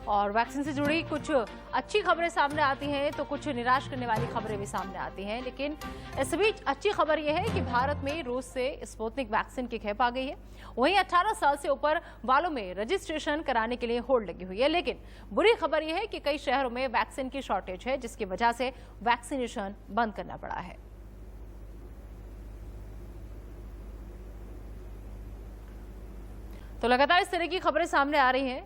और वैक्सीन से जुड़ी कुछ अच्छी खबरें सामने आती हैं तो कुछ निराश करने वाली खबरें भी सामने आती हैं। लेकिन इस बीच अच्छी खबर यह है कि भारत में रूस से स्पुतनिक वैक्सीन की खेप आ गई है। वहीं 18 साल से ऊपर वालों में रजिस्ट्रेशन कराने के लिए होल्ड लगी हुई है। लेकिन बुरी खबर यह है कि कई शहरों में वैक्सीन की शॉर्टेज है, जिसकी वजह से वैक्सीनेशन बंद करना पड़ा है। तो लगातार इस तरह की खबरें सामने आ रही हैं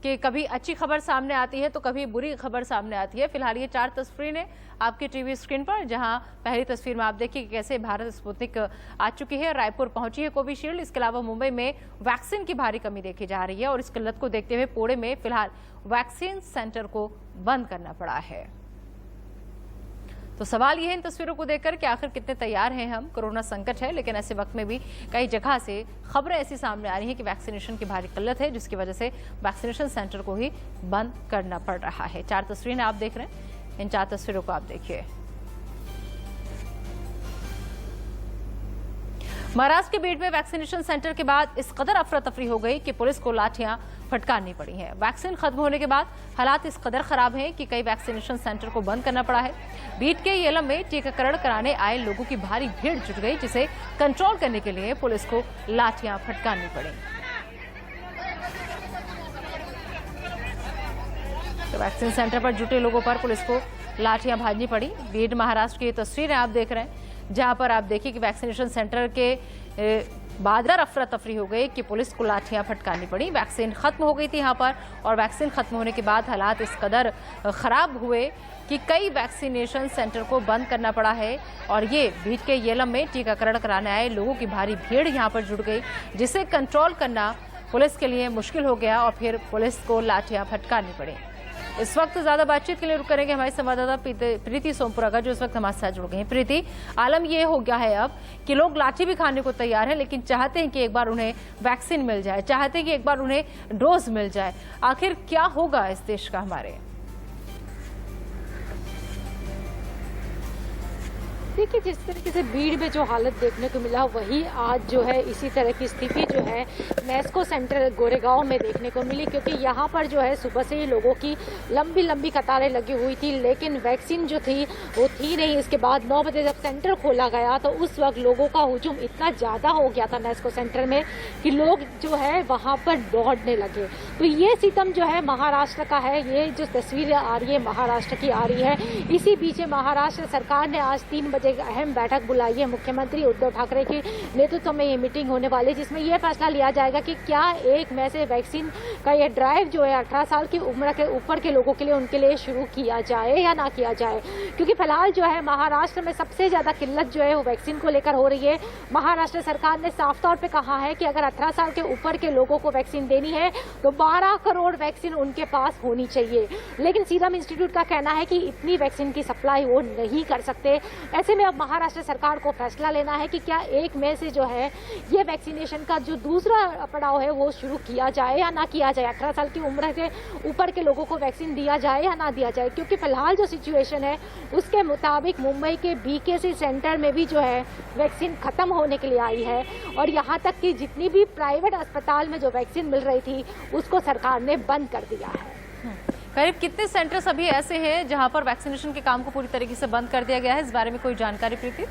कि कभी अच्छी खबर सामने आती है तो कभी बुरी खबर सामने आती है। फिलहाल ये 4 तस्वीरें आपके टीवी स्क्रीन पर, जहां पहली तस्वीर में आप देखिए कि कैसे भारत स्पुतनिक आ चुकी है, रायपुर पहुंची है कोविशील्ड। इसके अलावा मुंबई में वैक्सीन की भारी कमी देखी जा रही है और इस किल्लत को देखते हुए पुणे में फिलहाल वैक्सीन सेंटर को बंद करना पड़ा है। तो सवाल यह है इन तस्वीरों को देखकर कि आखिर कितने तैयार हैं हम। कोरोना संकट है, लेकिन ऐसे वक्त में भी कई जगह से खबरें ऐसी सामने आ रही हैं कि वैक्सीनेशन की भारी किल्लत है, जिसकी वजह से वैक्सीनेशन सेंटर को ही बंद करना पड़ रहा है। 4 तस्वीरें आप देख रहे हैं, इन 4 तस्वीरों को आप देखिए। महाराष्ट्र के बीड में वैक्सीनेशन सेंटर के बाद इस कदर अफरा तफरी हो गई कि पुलिस को लाठियां फटकारनी पड़ी हैं। वैक्सीन खत्म होने के बाद हालात इस कदर खराब हैं कि कई वैक्सीनेशन सेंटर को बंद करना पड़ा है। बीड के येलम में टीकाकरण कराने आए लोगों की भारी भीड़ जुट गई, जिसे कंट्रोल करने के लिए पुलिस को लाठियां फटकारनी पड़ी। तो वैक्सीन सेंटर पर जुटे लोगों पर पुलिस को लाठियां भाजनी पड़ी। बीड महाराष्ट्र की तस्वीरें आप देख रहे हैं, जहां पर आप देखिए कि वैक्सीनेशन सेंटर के बाद अफरा तफरी हो गई कि पुलिस को लाठियां फटकारनी पड़ी। वैक्सीन खत्म हो गई थी यहां पर, और वैक्सीन खत्म होने के बाद हालात इस कदर खराब हुए कि कई वैक्सीनेशन सेंटर को बंद करना पड़ा है। और ये बीड के येलम में टीकाकरण कराने आए लोगों की भारी भीड़ यहां पर जुट गई, जिसे कंट्रोल करना पुलिस के लिए मुश्किल हो गया और फिर पुलिस को लाठियां फटकारनी पड़ी। इस वक्त ज्यादा बातचीत के लिए रुक करेंगे हमारे संवाददाता प्रीति सोमपुरा, जो इस वक्त हमारे साथ जुड़ गए हैं। प्रीति, आलम ये हो गया है अब कि लोग लाठी भी खाने को तैयार हैं, लेकिन चाहते हैं कि एक बार उन्हें वैक्सीन मिल जाए, चाहते हैं कि एक बार उन्हें डोज मिल जाए। आखिर क्या होगा इस देश का हमारे? देखिए, जिस तरीके से भीड़ में जो हालत देखने को मिला, वही आज जो है इसी तरह की स्थिति जो है नेस्को सेंटर गोरेगांव में देखने को मिली। क्योंकि यहाँ पर जो है सुबह से ही लोगों की लंबी लंबी कतारें लगी हुई थी, लेकिन वैक्सीन जो थी वो थी नहीं। इसके बाद 9 बजे जब सेंटर खोला गया तो उस वक्त लोगों का हुजूम इतना ज़्यादा हो गया था नेस्को सेंटर में कि लोग जो है वहाँ पर दौड़ने लगे। तो ये सितम जो है महाराष्ट्र का है, ये जो तस्वीरें आ रही है महाराष्ट्र की आ रही है। इसी बीच महाराष्ट्र सरकार ने आज 3 बजे अहम बैठक बुलाई है। मुख्यमंत्री उद्धव ठाकरे के नेतृत्व में ये मीटिंग होने वाली है, जिसमें यह फैसला लिया जाएगा कि क्या 1 मई से वैक्सीन का ये ड्राइव जो है 18 साल की उम्र के ऊपर के लोगों के लिए उनके लिए शुरू किया जाए या ना किया जाए। क्योंकि फिलहाल जो है महाराष्ट्र में सबसे ज्यादा किल्लत जो है वो वैक्सीन को लेकर हो रही है। महाराष्ट्र सरकार ने साफ तौर पर कहा है कि अगर 18 साल के ऊपर के लोगों को वैक्सीन देनी है तो 12 करोड़ वैक्सीन उनके पास होनी चाहिए। लेकिन सीरम इंस्टीट्यूट का कहना है कि इतनी वैक्सीन की सप्लाई वो नहीं कर सकते। ऐसे में अब महाराष्ट्र सरकार को फैसला लेना है कि क्या 1 मई से जो है ये वैक्सीनेशन का जो दूसरा पड़ाव है वो शुरू किया जाए या ना किया जाए। 18 साल की उम्र के ऊपर के लोगों को वैक्सीन दिया जाए या ना दिया जाए। क्योंकि फिलहाल जो सिचुएशन है उसके मुताबिक मुंबई के बीकेसी सेंटर में भी जो है वैक्सीन खत्म होने के लिए आई है, और यहाँ तक कि जितनी भी प्राइवेट अस्पताल में जो वैक्सीन मिल रही थी उसको सरकार ने बंद कर दिया है। करीब कितने सेंटर्स अभी ऐसे हैं जहां पर वैक्सीनेशन के काम को पूरी तरीके से बंद कर दिया गया है? इस बारे में कोई जानकारी प्रीति?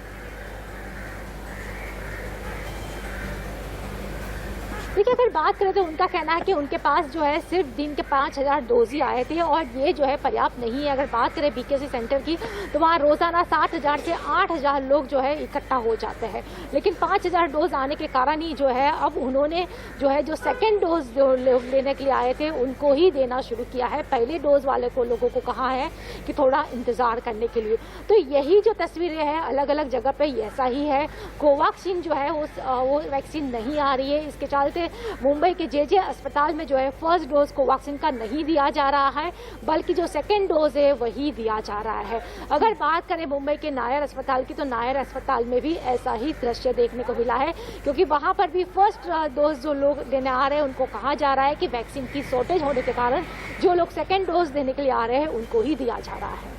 देखिए, अगर बात करें तो उनका कहना है कि उनके पास जो है सिर्फ दिन के 5000 डोज ही आए थे और ये जो है पर्याप्त नहीं है। अगर बात करें बीकेसी सेंटर की तो वहाँ रोजाना 7000 से 8000 लोग जो है इकट्ठा हो जाते हैं। लेकिन 5000 डोज आने के कारण ही जो है अब उन्होंने जो है जो सेकेंड डोज जो लोग लेने के लिए आए थे उनको ही देना शुरू किया है। पहले डोज वाले को लोगों को कहा है कि थोड़ा इंतजार करने के लिए। तो यही जो तस्वीरें हैं अलग अलग जगह पे ऐसा ही है। कोवैक्सीन जो है वो वैक्सीन नहीं आ रही है। इसके चलते मुंबई के जे अस्पताल में जो है फर्स्ट डोज कोवैक्सीन का नहीं दिया जा रहा है, बल्कि जो सेकेंड डोज है वही दिया जा रहा है। अगर बात करें मुंबई के नायर अस्पताल की तो नायर अस्पताल में भी ऐसा ही दृश्य देखने को मिला है। क्योंकि वहां पर भी फर्स्ट डोज जो लोग देने आ रहे हैं उनको कहा जा रहा है कि वैक्सीन की शॉर्टेज होने के कारण जो लोग सेकेंड डोज देने के लिए आ रहे हैं उनको ही दिया जा रहा है।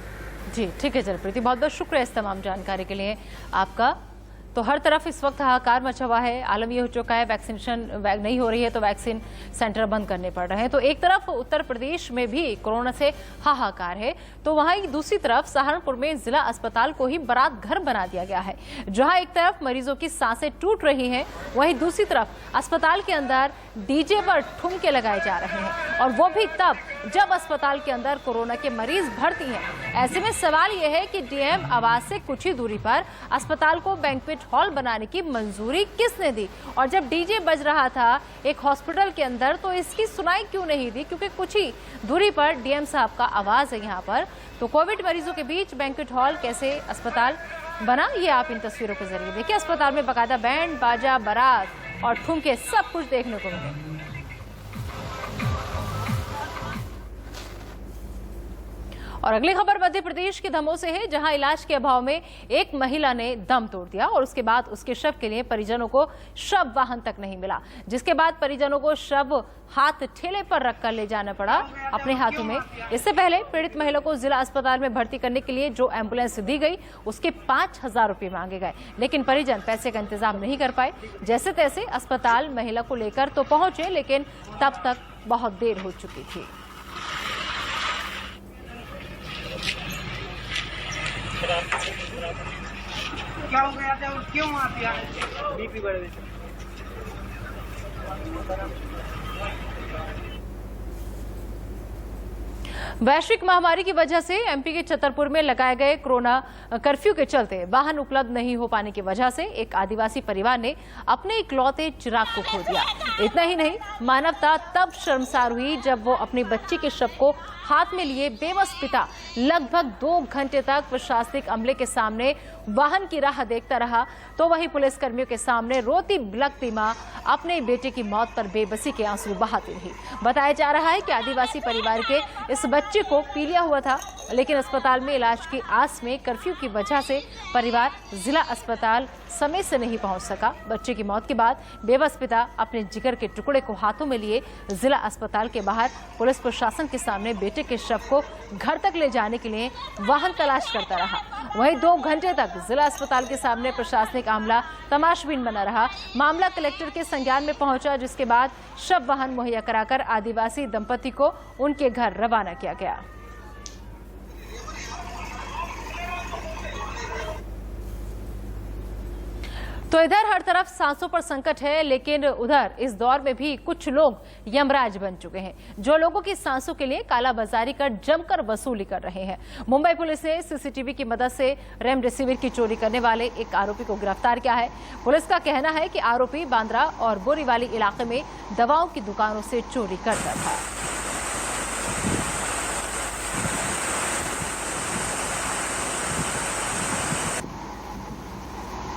जी ठीक है, चल प्रीति, बहुत बहुत शुक्रिया इस तमाम जानकारी के लिए आपका। तो हर तरफ इस वक्त हाहाकार मचा हुआ है। आलम ये हो चुका है वैक्सीनेशन नहीं हो रही है तो वैक्सीन सेंटर बंद करने पड़ रहे हैं। तो एक तरफ उत्तर प्रदेश में भी कोरोना से हाहाकार है, तो वहीं दूसरी तरफ सहारनपुर में जिला अस्पताल को ही बारात घर बना दिया गया है। जहां एक तरफ मरीजों की सांसें टूट रही हैं, वहीं दूसरी तरफ अस्पताल के अंदर डीजे पर ठुमके लगाए जा रहे हैं, और वो भी तब जब अस्पताल के अंदर कोरोना के मरीज भर्ती हैं। ऐसे में सवाल यह है कि डीएम आवास से कुछ ही दूरी पर अस्पताल को बैंक्वेट हॉल बनाने की मंजूरी किसने दी, और जब डीजे बज रहा था एक हॉस्पिटल के अंदर तो इसकी सुनाई क्यों नहीं दी, क्योंकि कुछ ही दूरी पर डीएम साहब का आवाज है यहाँ पर। तो कोविड मरीजों के बीच बैंक्वेट हॉल कैसे अस्पताल बना, ये आप इन तस्वीरों के जरिए देखिए। अस्पताल में बाकायदा बैंड बाजा बारात और ठुमके सब कुछ देखने को मिले। और अगली खबर मध्य प्रदेश के दमोह से है, जहां इलाज के अभाव में एक महिला ने दम तोड़ दिया और उसके बाद उसके शव के लिए परिजनों को शव वाहन तक नहीं मिला, जिसके बाद परिजनों को शव हाथ ठेले पर रखकर ले जाना पड़ा अपने हाथों में। इससे पहले पीड़ित महिला को जिला अस्पताल में भर्ती करने के लिए जो एम्बुलेंस दी गई उसके 5,000 रुपये मांगे गए, लेकिन परिजन पैसे का इंतजाम नहीं कर पाए। जैसे तैसे अस्पताल महिला को लेकर तो पहुंचे, लेकिन तब तक बहुत देर हो चुकी थी। क्या हो गया था, क्यों आप यहाँ बीपी बढ़ गई? वैश्विक महामारी की वजह से एमपी के छतरपुर में लगाए गए कोरोना कर्फ्यू के चलते वाहन उपलब्ध नहीं हो पाने की वजह से एक आदिवासी परिवार ने अपने इकलौते चिराग को खो दिया। इतना ही नहीं, मानवता तब शर्मसार हुई जब वो अपनी बच्ची के शव को हाथ में लिए बेबस पिता लगभग 2 घंटे तक प्रशासनिक अमले के सामने वाहन की राह देखता रहा, तो वहीं पुलिसकर्मियों के सामने रोती बिलखती मां अपने बेटे की मौत पर बेबसी के आंसू बहाती रही। बताया जा रहा है कि आदिवासी परिवार के इस बच्चे को पीलिया हुआ था, लेकिन अस्पताल में इलाज की आस में कर्फ्यू की वजह से परिवार जिला अस्पताल समय से नहीं पहुंच सका। बच्चे की मौत के बाद बेबस पिता अपने जिगर के टुकड़े को हाथों में लिए जिला अस्पताल के बाहर पुलिस प्रशासन के सामने बेटे के शव को घर तक ले जाने के लिए वाहन तलाश करता रहा। वहीं 2 घंटे तक जिला अस्पताल के सामने प्रशासनिक आमला तमाशबीन बना रहा। मामला कलेक्टर के संज्ञान में पहुंचा, जिसके बाद शव वाहन मुहैया कराकर आदिवासी दंपति को उनके घर रवाना किया गया। तो इधर हर तरफ सांसों पर संकट है, लेकिन उधर इस दौर में भी कुछ लोग यमराज बन चुके हैं, जो लोगों की सांसों के लिए कालाबाजारी कर जमकर वसूली कर रहे हैं। मुंबई पुलिस ने सीसीटीवी की मदद से रेमडेसिविर की चोरी करने वाले एक आरोपी को गिरफ्तार किया है। पुलिस का कहना है कि आरोपी बांद्रा और बोरीवाली इलाके में दवाओं की दुकानों से चोरी करता था।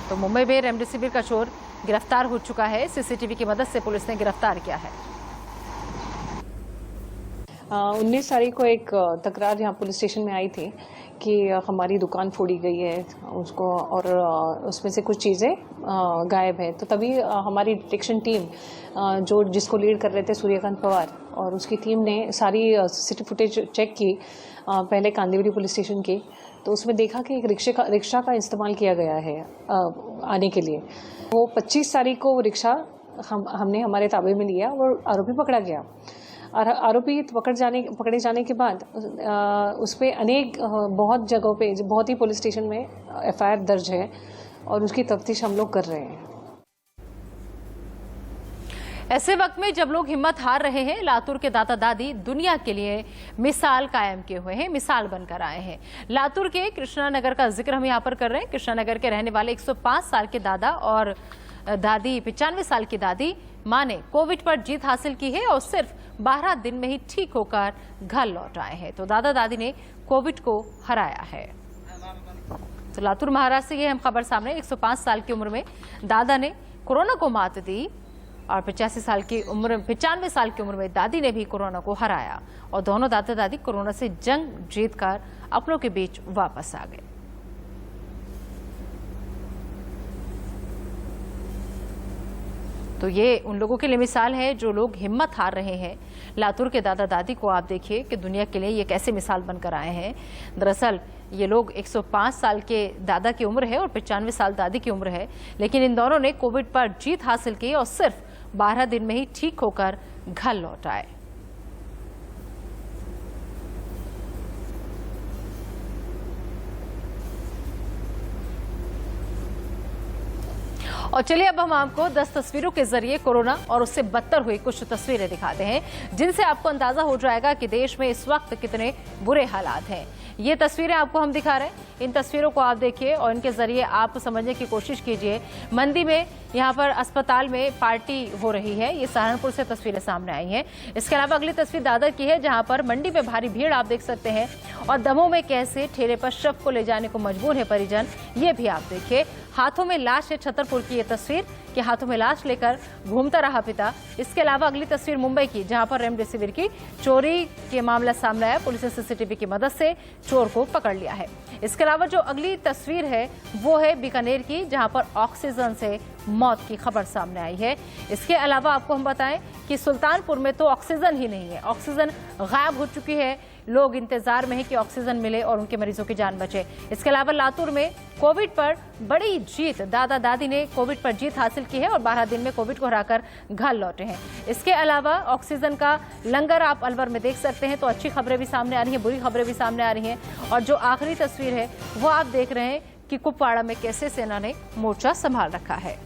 तो मुंबई में रेमडेसिविर का चोर गिरफ्तार हो चुका है। सीसीटीवी की मदद से पुलिस ने गिरफ्तार किया है। 19 तारीख को एक तकरार यहाँ पुलिस स्टेशन में आई थी कि हमारी दुकान फोड़ी गई है उसको, और उसमें से कुछ चीज़ें गायब है। तो तभी हमारी डिटेक्शन टीम जिसको लीड कर रहे थे सूर्यकांत पवार, और उसकी टीम ने सारी सीसीटीवी फुटेज चेक की पहले कांदिवली पुलिस स्टेशन की। तो उसमें देखा कि एक रिक्शा का इस्तेमाल किया गया है आने के लिए। वो 25 तारीख को वो रिक्शा हमने हमारे ताबे में लिया और आरोपी पकड़ा गया। और आरोपी पकड़े जाने के बाद उस पर अनेक बहुत जगहों पे, बहुत ही पुलिस स्टेशन में एफआईआर दर्ज है और उसकी तफ्तीश हम लोग कर रहे हैं। ऐसे वक्त में जब लोग हिम्मत हार रहे हैं, लातूर के दादा दादी दुनिया के लिए मिसाल कायम किए हुए हैं, मिसाल बनकर आए हैं। लातूर के कृष्णा नगर का जिक्र हम यहाँ पर कर रहे हैं। कृष्णा नगर के रहने वाले 105 साल के दादा और दादी 95 साल की दादी मां ने कोविड पर जीत हासिल की है और सिर्फ 12 दिन में ही ठीक होकर घर लौट आए हैं। तो दादा दादी ने कोविड को हराया है। तो लातूर महाराष्ट्र से ये हम खबर सामने, 105 साल की उम्र में दादा ने कोरोना को मात दी और 95 साल की उम्र में दादी ने भी कोरोना को हराया और दोनों दादा दादी कोरोना से जंग जीतकर अपनों के बीच वापस आ गए। तो ये उन लोगों के लिए मिसाल है जो लोग हिम्मत हार रहे हैं। लातूर के दादा दादी को आप देखिए कि दुनिया के लिए ये कैसे मिसाल बनकर आए हैं। दरअसल ये लोग 105 साल के दादा की उम्र है और 95 साल दादी की उम्र है, लेकिन इन दोनों ने कोविड पर जीत हासिल की और सिर्फ 12 दिन में ही ठीक होकर घर लौट आए। और चलिए अब हम आपको 10 तस्वीरों के जरिए कोरोना और उससे बदतर हुई कुछ तस्वीरें दिखाते हैं, जिनसे आपको अंदाजा हो जाएगा कि देश में इस वक्त कितने बुरे हालात हैं। ये तस्वीरें आपको हम दिखा रहे हैं, इन तस्वीरों को आप देखिए और इनके जरिए आप समझने की कोशिश कीजिए। मंडी में यहाँ पर अस्पताल में पार्टी हो रही है, ये सहारनपुर से तस्वीरें सामने आई हैं। इसके अलावा अगली तस्वीर दादर की है, जहाँ पर मंडी में भारी भीड़ आप देख सकते हैं और दमोह में कैसे ठेले पर शव को ले जाने को मजबूर है परिजन, ये भी आप देखिए। हाथों में लाश है छतरपुर की ये तस्वीर कि हाथों में लाश लेकर घूमता रहा पिता। इसके अलावा अगली तस्वीर मुंबई की, जहां पर रेमडेसिविर की चोरी के मामला सामने आया, पुलिस ने सीसीटीवी की मदद से चोर को पकड़ लिया है। इसके अलावा जो अगली तस्वीर है वो है बीकानेर की, जहां पर ऑक्सीजन से मौत की खबर सामने आई है। इसके अलावा आपको हम बताएं कि सुल्तानपुर में तो ऑक्सीजन ही नहीं है, ऑक्सीजन गायब हो चुकी है। लोग इंतजार में हैं कि ऑक्सीजन मिले और उनके मरीजों की जान बचे। इसके अलावा लातूर में कोविड पर बड़ी जीत, दादा दादी ने कोविड पर जीत हासिल की है और 12 दिन में कोविड को हराकर घर लौटे हैं। इसके अलावा ऑक्सीजन का लंगर आप अलवर में देख सकते हैं। तो अच्छी खबरें भी सामने आ रही हैं, बुरी खबरें भी सामने आ रही हैं। और जो आखिरी तस्वीर है वो आप देख रहे हैं कि कुपवाड़ा में कैसे सेना ने मोर्चा संभाल रखा है।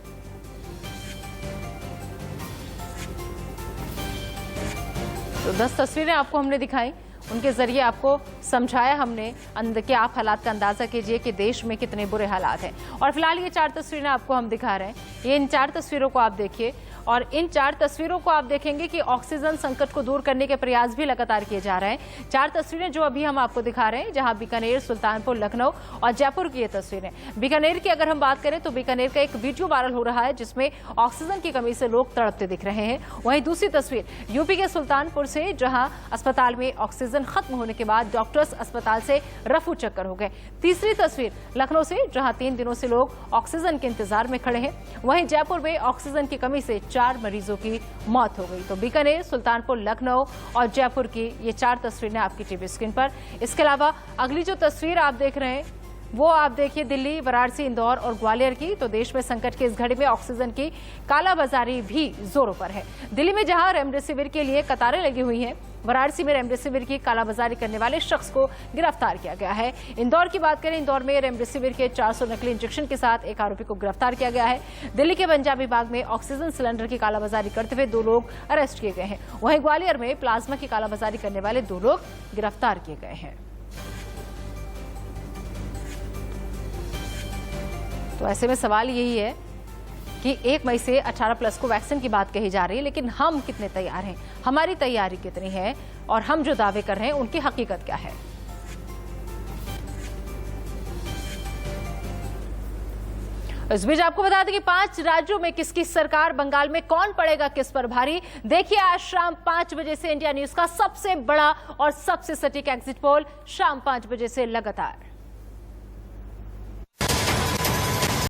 तो 10 तस्वीरें आपको हमने दिखाई, उनके जरिए आपको समझाया हमने कि आप हालात का अंदाजा कीजिए कि देश में कितने बुरे हालात हैं। और फिलहाल ये 4 तस्वीरें आपको हम दिखा रहे हैं, ये इन 4 तस्वीरों को आप देखिए और इन 4 तस्वीरों को आप देखेंगे कि ऑक्सीजन संकट को दूर करने के प्रयास भी लगातार किए जा रहे हैं। 4 तस्वीरें जो अभी हम आपको दिखा रहे हैं, जहां बीकानेर, सुल्तानपुर, लखनऊ और जयपुर की ये तस्वीरें। बीकानेर की अगर हम बात करें तो बीकानेर का एक वीडियो वायरल हो रहा है जिसमें ऑक्सीजन की कमी से लोग तड़पते दिख रहे हैं। वहीं दूसरी तस्वीर यूपी के सुल्तानपुर से, जहां अस्पताल में ऑक्सीजन खत्म होने के बाद डॉक्टर्स अस्पताल से रफू चक्कर हो गए। तीसरी तस्वीर लखनऊ से, जहां 3 दिनों से लोग ऑक्सीजन के इंतजार में खड़े हैं। वहीं जयपुर में ऑक्सीजन की कमी से 4 मरीजों की मौत हो गई। तो बीकानेर, सुल्तानपुर, लखनऊ और जयपुर की ये 4 तस्वीरें आपकी टीवी स्क्रीन पर। इसके अलावा अगली जो तस्वीर आप देख रहे हैं वो आप देखिए दिल्ली, वाराणसी, इंदौर और ग्वालियर की। तो देश में संकट की इस घड़ी में ऑक्सीजन की कालाबाजारी भी जोरों पर है। दिल्ली में जहां रेमडेसिविर के लिए कतारें लगी हुई हैं, वाराणसी में रेमडेसिविर की कालाबाजारी करने वाले शख्स को गिरफ्तार किया गया है। इंदौर की बात करें, इंदौर में रेमडेसिविर के 400 नकली इंजेक्शन के साथ एक आरोपी को गिरफ्तार किया गया है। दिल्ली के पंजाबी बाग में ऑक्सीजन सिलेंडर की कालाबाजारी करते हुए 2 लोग अरेस्ट किए गए हैं। वहीं ग्वालियर में प्लाज्मा की कालाबाजारी करने वाले 2 लोग गिरफ्तार किए गए हैं। तो ऐसे में सवाल यही है कि 1 मई से 18+ को वैक्सीन की बात कही जा रही है, लेकिन हम कितने तैयार हैं, हमारी तैयारी कितनी है और हम जो दावे कर रहे हैं उनकी हकीकत क्या है। इस बीच आपको बता दें कि 5 राज्यों में किसकी सरकार, बंगाल में कौन पड़ेगा किस पर भारी। देखिए आज शाम 5 बजे से इंडिया न्यूज का सबसे बड़ा और सबसे सटीक एग्जिट पोल शाम 5 बजे से लगातार।